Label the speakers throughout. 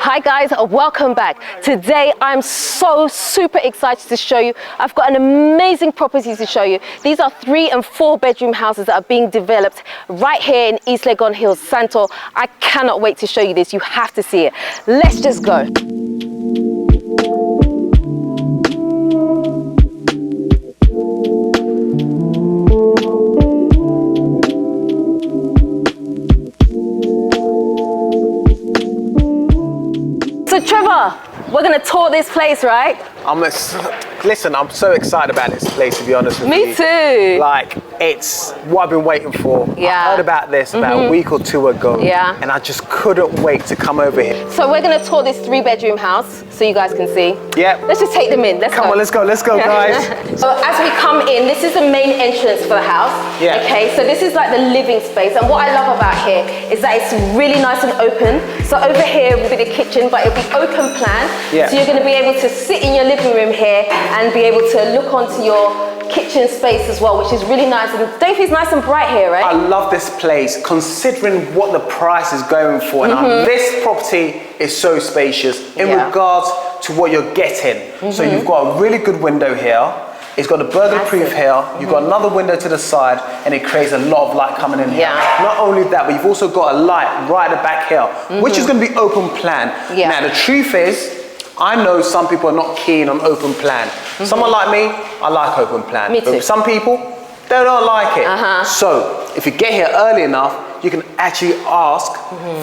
Speaker 1: Hi guys, welcome back. Today I'm so super excited to show you. I've got an amazing property to show you. These are 3 and 4 bedroom houses that are being developed right here in East Legon Hills, Santor. I cannot wait to show you this. You have to see it. Let's just go. So Trevor, we're gonna tour this place, right?
Speaker 2: Listen, I'm so excited about this place, to be honest with you.
Speaker 1: Me too.
Speaker 2: Like, it's what I've been waiting for.
Speaker 1: Yeah.
Speaker 2: I heard about this about a week or 2 ago.
Speaker 1: Yeah.
Speaker 2: And I just couldn't wait to come over here.
Speaker 1: So we're gonna tour this 3-bedroom house so you guys can see.
Speaker 2: Yeah.
Speaker 1: Let's just take them in.
Speaker 2: Come on, let's go, guys.
Speaker 1: So as we come in, this is the main entrance for the house.
Speaker 2: Yeah.
Speaker 1: Okay, so this is like the living space. And what I love about here is that it's really nice and open. So over here will be the kitchen, but it'll be open plan.
Speaker 2: Yeah.
Speaker 1: So you're gonna be able to sit in your living room here and be able to look onto your kitchen space as well, which is really nice. And Dave, it's nice and bright here, right?
Speaker 2: I love this place, considering what the price is going for. And this property is so spacious in regards to what you're getting. So you've got a really good window here. It's got a burglar-proof here. You've got another window to the side, and it creates a lot of light coming in here. Not only that, but you've also got a light right at the back here, which is going to be open plan. Now, the truth is, I know some people are not keen on open plan. Someone like me, I like open plan.
Speaker 1: Me too.
Speaker 2: But some people, they don't like it. So if you get here early enough, you can actually ask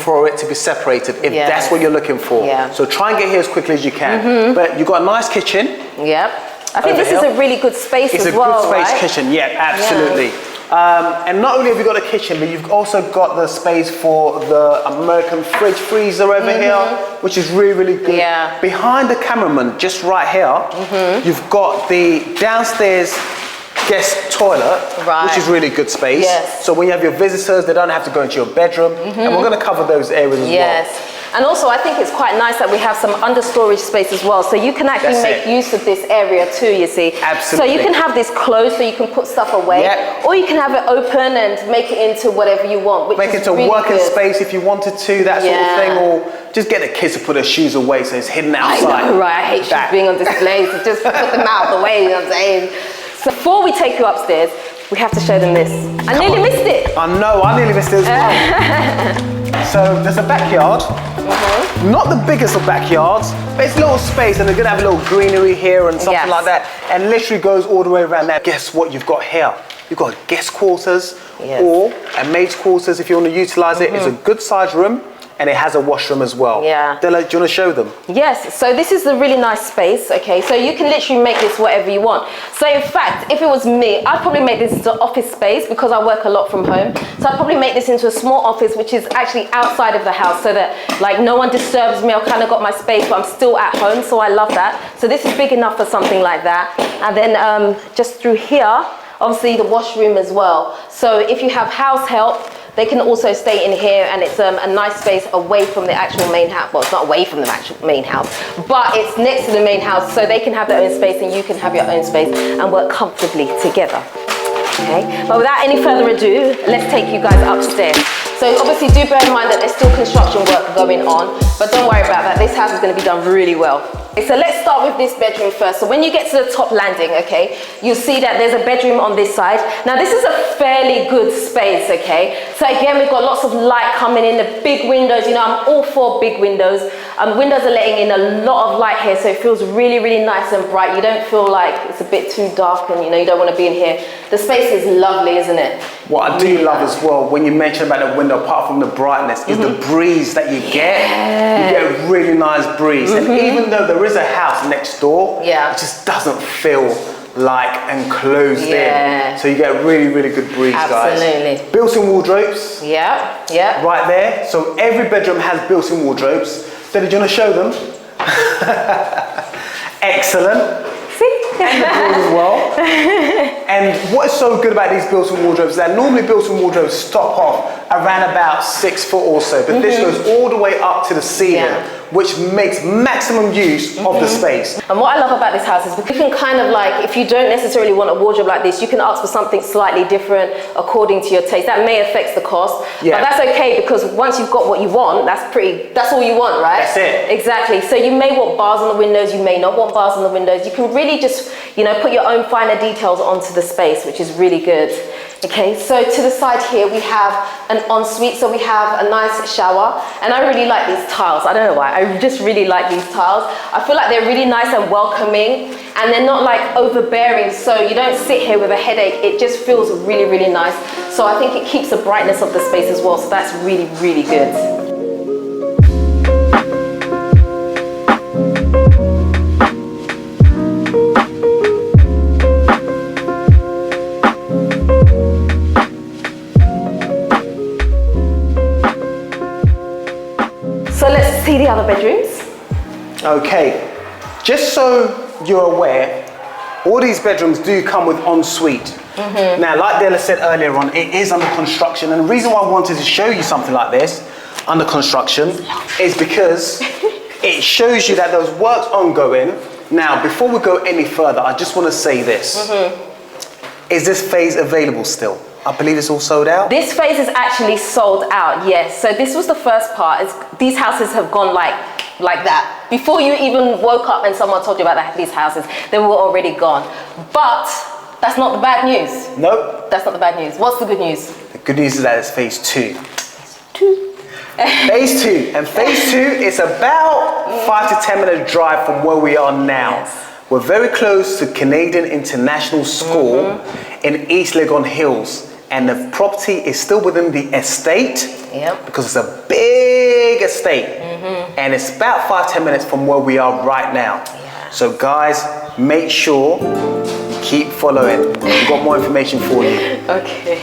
Speaker 2: for it to be separated if that's what you're looking for. So try and get here as quickly as you can. But you've got a nice kitchen.
Speaker 1: Yep. I think this is a really good space as well,
Speaker 2: It's a good space
Speaker 1: right?
Speaker 2: kitchen, yeah, absolutely. And not only have you got a kitchen, but you've also got the space for the American fridge freezer over here, which is really, really good.
Speaker 1: Yeah.
Speaker 2: Behind the cameraman, just right here, you've got the downstairs guest toilet, which is really good space.
Speaker 1: Yes.
Speaker 2: So when you have your visitors, they don't have to go into your bedroom. And we're going to cover those areas as well.
Speaker 1: And also I think it's quite nice that we have some under-storage space as well. So you can actually make use of this area too, you see.
Speaker 2: Absolutely.
Speaker 1: So you can have this closed so you can put stuff away. Or you can have it open and make it into whatever you want. Which
Speaker 2: make it into
Speaker 1: really
Speaker 2: working
Speaker 1: good.
Speaker 2: space if you wanted to, that sort of thing. Or just get the kids to put their shoes away so it's hidden outside.
Speaker 1: I know, right? I hate shoes being on display. So just put them out of the way, you know what I'm saying? So before we take you upstairs, we have to show them this. I nearly missed it.
Speaker 2: I know, I nearly missed it as well. So there's a backyard. Not the biggest of backyards, but it's a little space, and they're gonna have a little greenery here and something like that. And literally goes all the way around there. Guess what you've got here? You've got guest quarters or a maid's quarters if you want to utilize it. It's a good sized room. And it has a washroom as well.
Speaker 1: Yeah.
Speaker 2: Do you want to show them?
Speaker 1: Yes, so this is a really nice space, okay? So you can literally make this whatever you want. So in fact, if it was me, I'd probably make this into office space because I work a lot from home. So I'd probably make this into a small office, which is actually outside of the house so that like no one disturbs me. I've kind of got my space, but I'm still at home, so I love that. So this is big enough for something like that. And then just through here, obviously the washroom as well. So if you have house help, they can also stay in here, and it's a nice space away from the actual main house. Well, it's not away from the actual main house, but it's next to the main house, so they can have their own space and you can have your own space and work comfortably together. Okay, but without any further ado, let's take you guys upstairs. So obviously do bear in mind that there's still construction work going on, but don't worry about that. This house is going to be done really well. Okay, so let's start with this bedroom first. So when you get to the top landing, okay, you'll see that there's a bedroom on this side. Now this is a fairly good space, okay? So again, we've got lots of light coming in, the big windows. You know, I'm all for big windows. Windows are letting in a lot of light here, so it feels really, really nice and bright. You don't feel like it's a bit too dark and, you know, you don't want to be in here. The space is lovely, isn't it?
Speaker 2: What I do love as well, when you mention about the window, apart from the brightness, is the breeze that you get. You get a really nice breeze. And even though there is a house next door, it just doesn't feel like enclosed in. So you get a really, really good breeze, guys.
Speaker 1: Absolutely.
Speaker 2: Built-in wardrobes.
Speaker 1: Right
Speaker 2: there. So every bedroom has built-in wardrobes. Did you want to show them? Excellent. And the doors as well. And what is so good about these built-in wardrobes is that normally built-in wardrobes stop off around about 6 foot or so, but this goes all the way up to the ceiling, which makes maximum use of the space.
Speaker 1: And what I love about this house is because you can kind of like, if you don't necessarily want a wardrobe like this, you can ask for something slightly different according to your taste. That may affect the cost, but that's okay, because once you've got what you want, that's all you want, right?
Speaker 2: That's it.
Speaker 1: Exactly. So you may want bars on the windows, you may not want bars on the windows. You can really just, you know, put your own finer details onto the space, which is really good. Okay, so to the side here we have an ensuite, so we have a nice shower, and I really like these tiles. I don't know why, I just really like these tiles. I feel like they're really nice and welcoming, and they're not like overbearing, so you don't sit here with a headache. It just feels really, really nice. So I think it keeps the brightness of the space as well, so that's really, really good. So let's see the other bedrooms.
Speaker 2: Okay, just so you're aware, all these bedrooms do come with ensuite. Now, like Della said earlier on, it is under construction, and the reason why I wanted to show you something like this under construction is because it shows you that there's work ongoing. Now, before we go any further, I just want to say this. Is this phase available still? I believe it's all sold out. This
Speaker 1: phase is actually sold out, yes. So this was the first part. These houses have gone like that. Before you even woke up and someone told you about these houses, they were already gone. But that's not the bad news.
Speaker 2: Nope.
Speaker 1: That's not the bad news. What's the good news?
Speaker 2: The good news is that it's phase 2. Phase 2. And phase 2 is about 5 to 10 minute drive from where we are now.
Speaker 1: Yes.
Speaker 2: We're very close to Canadian International School in East Legon Hills. And the property is still within the estate because it's a big estate. And it's about 5-10 minutes from where we are right now. So guys, make sure you keep following. We've got more information for you.
Speaker 1: Okay,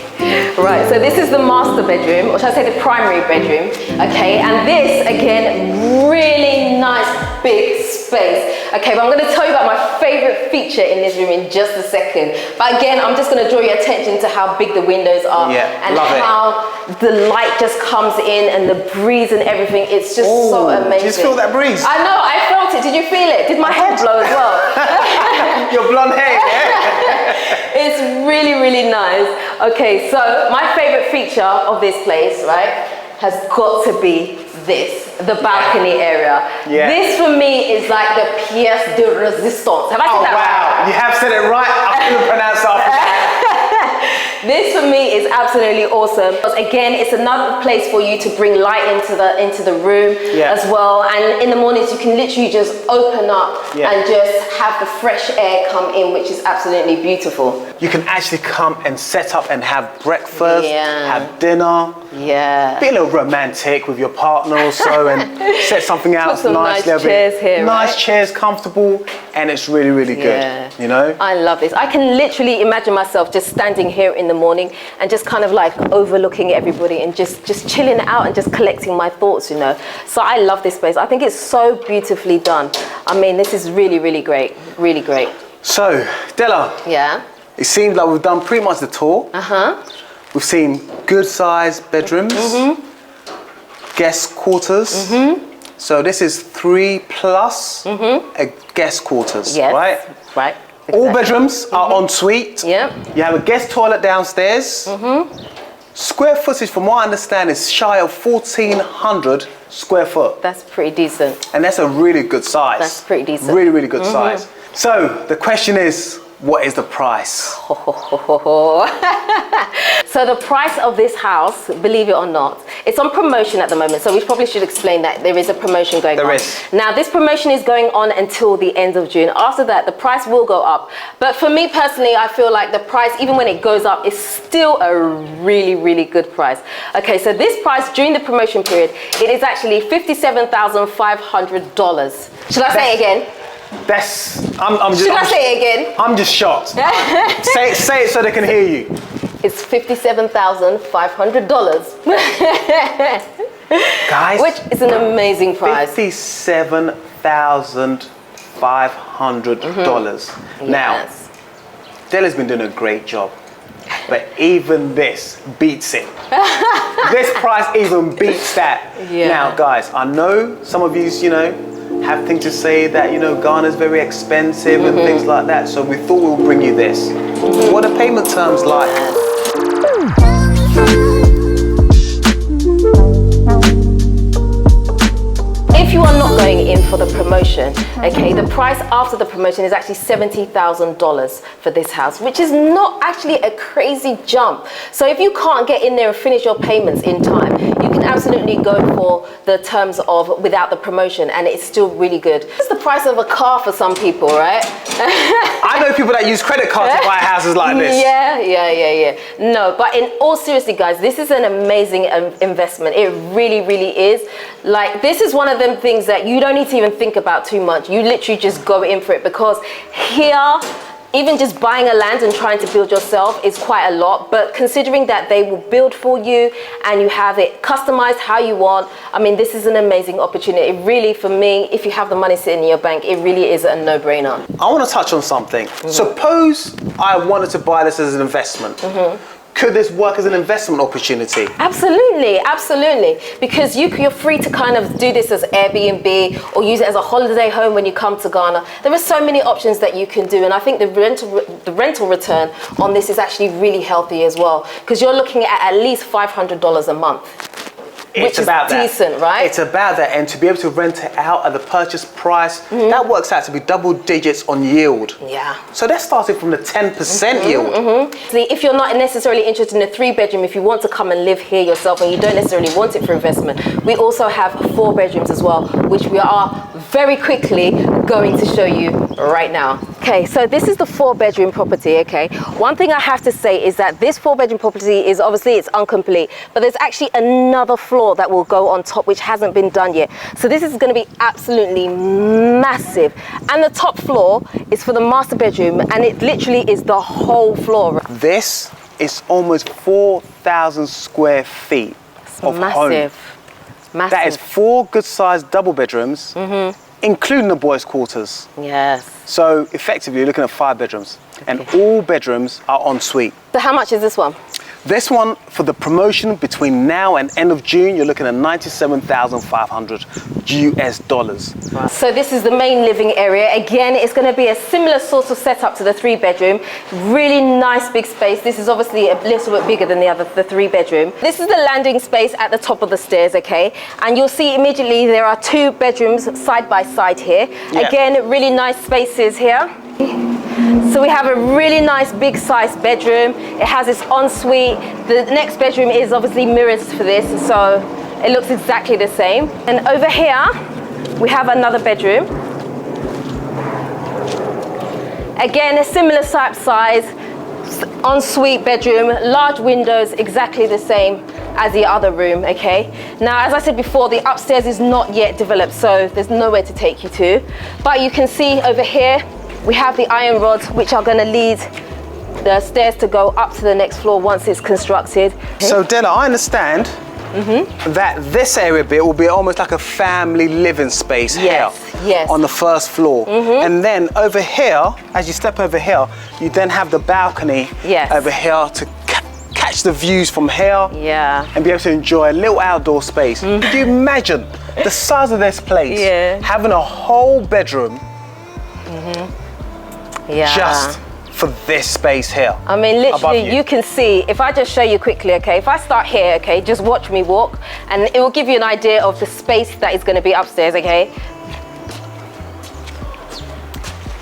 Speaker 1: right, so this is the master bedroom, or should I say the primary bedroom, okay, and this, again, really nice big space. Okay, but I'm going to tell you about my favorite feature in this room in just a second. But again, I'm just going to draw your attention to how big the windows are and how the light just comes in and the breeze and everything. It's just so amazing.
Speaker 2: Did you just feel that breeze?
Speaker 1: I know, I felt it. Did you feel it? Did my hair blow as well?
Speaker 2: Your blonde hair,
Speaker 1: It's really, really nice. Okay, so my favorite feature of this place, right, has got to be this, the balcony area. This for me is like the pièce de résistance. Have I said that right?
Speaker 2: You have said it right. I couldn't pronounce it after that.
Speaker 1: This for me is absolutely awesome. Because again, it's another place for you to bring light into the room as well. And in the mornings, you can literally just open up and just have the fresh air come in, which is absolutely beautiful.
Speaker 2: You can actually come and set up and have breakfast, have dinner. Be a little romantic with your partner or so, and set something out
Speaker 1: some nice chairs here,
Speaker 2: nice chairs, comfortable, and it's really, really good. You know,
Speaker 1: I love this. I can literally imagine myself just standing here in the morning and just kind of like overlooking everybody and just chilling out and just collecting my thoughts, you know. So I love this place. I think it's so beautifully done. I mean, this is really, really great. Really great.
Speaker 2: So, Della. It seems like we've done pretty much the tour. We've seen good sized bedrooms, guest quarters. So this is 3 plus a guest quarters, right?
Speaker 1: Right. Exactly.
Speaker 2: All bedrooms are ensuite. You have a guest toilet downstairs. Square footage, from what I understand, is shy of 1,400 square foot.
Speaker 1: That's pretty decent.
Speaker 2: And that's a really good size.
Speaker 1: That's pretty decent.
Speaker 2: Really, really good size. So the question is, what is the price?
Speaker 1: So the price of this house, believe it or not, it's on promotion at the moment. So we probably should explain that there is a promotion going on.
Speaker 2: There is.
Speaker 1: Now this promotion is going on until the end of June. After that, the price will go up. But for me personally, I feel like the price, even when it goes up, is still a really, really good price. Okay, so this price during the promotion period, it is actually $57,500. Should I say it again?
Speaker 2: Should
Speaker 1: I say it again?
Speaker 2: I'm just shocked. say it so they can hear you.
Speaker 1: It's $57,500.
Speaker 2: Guys,
Speaker 1: which is an amazing price.
Speaker 2: $57,500. Now, Della's been doing a great job. but even this beats it. This price even beats that.
Speaker 1: Yeah.
Speaker 2: Now, guys, I know some of you, have things to say that, Ghana's very expensive and things like that. So we thought we'll bring you this. What are payment terms like?
Speaker 1: If you are not going in for the promotion, okay, the price after the promotion is actually $70,000 for this house, which is not actually a crazy jump. So if you can't get in there and finish your payments in time, you can absolutely go for the terms of without the promotion, and it's still really good. It's the price of a car for some people, right?
Speaker 2: I know people that use credit cards to buy houses like this.
Speaker 1: Yeah. No, but in all seriously, guys, this is an amazing investment. It really, really is. Like, this is one of them things that you don't need to even think about too much. You literally just go in for it, because here, even just buying a land and trying to build yourself is quite a lot, but considering that they will build for you and you have it customized how you want, I mean, this is an amazing opportunity. It really, for me, if you have the money sitting in your bank, it really is a no-brainer.
Speaker 2: I want to touch on something. Suppose I wanted to buy this as an investment. Could this work as an investment opportunity?
Speaker 1: Absolutely. Because you're free to kind of do this as Airbnb or use it as a holiday home when you come to Ghana. There are so many options that you can do, and I think the rental return on this is actually really healthy as well, because you're looking at least $500 a month. Which is decent, right?
Speaker 2: It's about that, and to be able to rent it out at the purchase price, that works out to be double digits on yield.
Speaker 1: Yeah.
Speaker 2: So that's starting from the 10% yield.
Speaker 1: See, if you're not necessarily interested in a 3-bedroom, if you want to come and live here yourself and you don't necessarily want it for investment, we also have 4 bedrooms as well, which we are very quickly going to show you right now. Okay, so this is the 4-bedroom property, okay? One thing I have to say is that this 4-bedroom property is obviously it's incomplete, but there's actually another floor that will go on top which hasn't been done yet. So this is going to be absolutely massive. And the top floor is for the master bedroom, and it literally is the whole floor.
Speaker 2: This is almost 4,000 square feet of
Speaker 1: massive.
Speaker 2: home.
Speaker 1: Massive.
Speaker 2: That is 4 good-sized double bedrooms, including the boys' quarters.
Speaker 1: Yes.
Speaker 2: So effectively, you're looking at 5 bedrooms, and all bedrooms are en suite.
Speaker 1: So how much is this one?
Speaker 2: This one, for the promotion between now and end of June, you're looking at $97,500 US.
Speaker 1: Wow. So this is the main living area. Again, it's going to be a similar sort of setup to the 3-bedroom. Really nice big space. This is obviously a little bit bigger than the 3-bedroom. This is the landing space at the top of the stairs, okay? And you'll see immediately there are 2 bedrooms side by side here. Yeah. Again, really nice spaces here. So we have a really nice big sized bedroom. It has its ensuite. The next bedroom is obviously mirrors for this, so it looks exactly the same. And over here, we have another bedroom. Again, a similar type size, ensuite bedroom, large windows, exactly the same as the other room, okay? Now, as I said before, the upstairs is not yet developed, so there's nowhere to take you to. But you can see over here, we have the iron rods, which are going to lead the stairs to go up to the next floor once it's constructed.
Speaker 2: So Della, I understand that this area bit will be almost like a family living space here on the first floor. And then over here, as you step over here, you then have the balcony over here to catch the views from here and be able to enjoy a little outdoor space. Could you imagine the size of this place, having a whole bedroom just for this space here?
Speaker 1: I mean, literally, you can see, if I just show you quickly, okay, if I start here, okay, just watch me walk, and it will give you an idea of the space that is going to be upstairs, okay?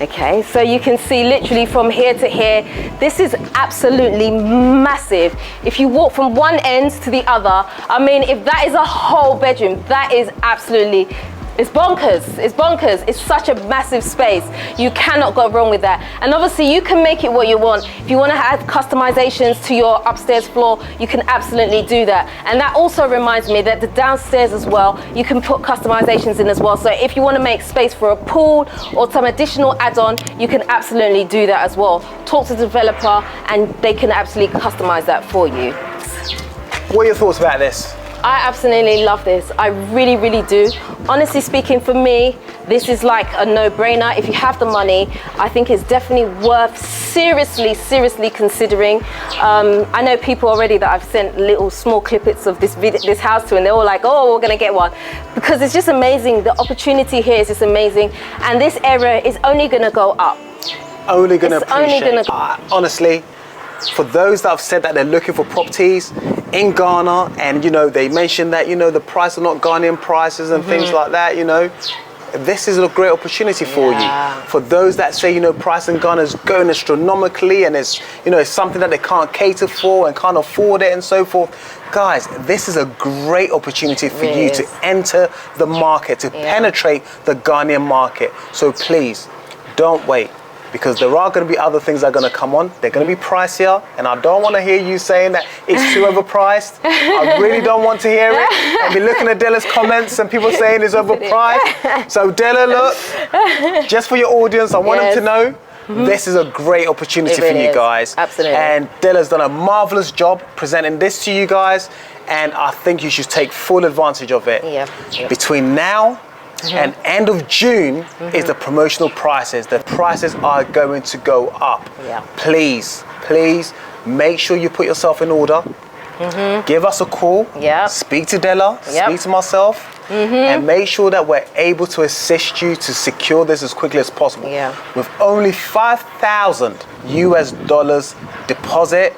Speaker 1: Okay, so you can see literally from here to here, this is absolutely massive. If you walk from one end to the other, I mean, if that is a whole bedroom, that is absolutely, it's bonkers. It's bonkers. It's such a massive space. You cannot go wrong with that. And obviously you can make it what you want. If you want to add customizations to your upstairs floor, you can absolutely do that. And that also reminds me that the downstairs as well, you can put customizations in as well. So if you want to make space for a pool or some additional add-on, you can absolutely do that as well. Talk to the developer and they can absolutely customize that for you.
Speaker 2: What are your thoughts about this?
Speaker 1: I absolutely love this. I really, really do. Honestly speaking, for me, this is like a no-brainer. If you have the money, I think it's definitely worth seriously considering. I know people already that I've sent little small clippets of this house to, and they're all like, oh, we're gonna get one. Because it's just amazing. The opportunity here is just amazing. And this area is only gonna go up.
Speaker 2: Only gonna appreciate. Honestly, for those that have said that they're looking for properties in Ghana, and you know, they mentioned that, you know, the price are not Ghanaian prices and things like that, you know, this is a great opportunity for you. For those that say, you know, price in Ghana is going astronomically and it's, you know, it's something that they can't cater for and can't afford it and so forth. Guys, this is a great opportunity for you to enter the market, to penetrate the Ghanaian market. So please, don't wait. Because there are going to be other things that are going to come on. They're going to be pricier, and I don't want to hear you saying that it's too overpriced. I really don't want to hear it. I'll be looking at Della's comments and people saying it's overpriced. So Della, look, just for your audience, I want them to know this is a great opportunity for you guys.
Speaker 1: Absolutely.
Speaker 2: And Della's done a marvelous job presenting this to you guys, and I think you should take full advantage of it. Between now and end of June is the promotional prices. The prices are going to go up. Please make sure you put yourself in order. Give us a call. Speak to Della. Speak to myself. And make sure that we're able to assist you to secure this as quickly as possible. With only $5,000 US deposit,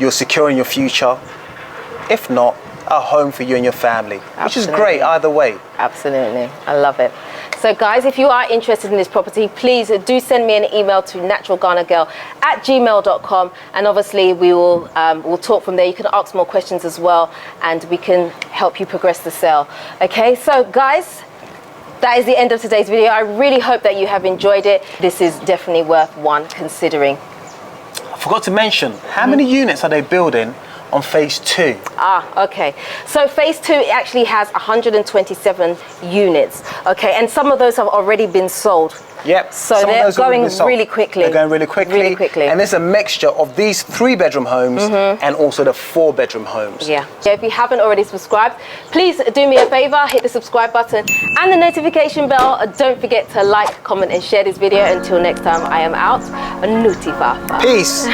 Speaker 2: you're securing your future. If not, a home for you and your family, which is great either way.
Speaker 1: Absolutely, I love it. So guys, if you are interested in this property, please do send me an email to naturalghanagirl@gmail.com, and obviously we will we'll talk from there. You can ask more questions as well, and we can help you progress the sale. Okay, so guys, that is the end of today's video. I really hope that you have enjoyed it. This is definitely worth one considering.
Speaker 2: I forgot to mention, how many units are they building on phase 2?
Speaker 1: Okay. So phase 2 actually has 127 units. Okay, and some of those have already been sold. So they're going really quickly.
Speaker 2: They're going really quickly. And there's a mixture of these 3-bedroom homes and also the 4-bedroom homes.
Speaker 1: So if you haven't already subscribed, please do me a favor, hit the subscribe button and the notification bell. Don't forget to like, comment and share this video. Until next time, I am out. Nuti Fafa.
Speaker 2: Peace.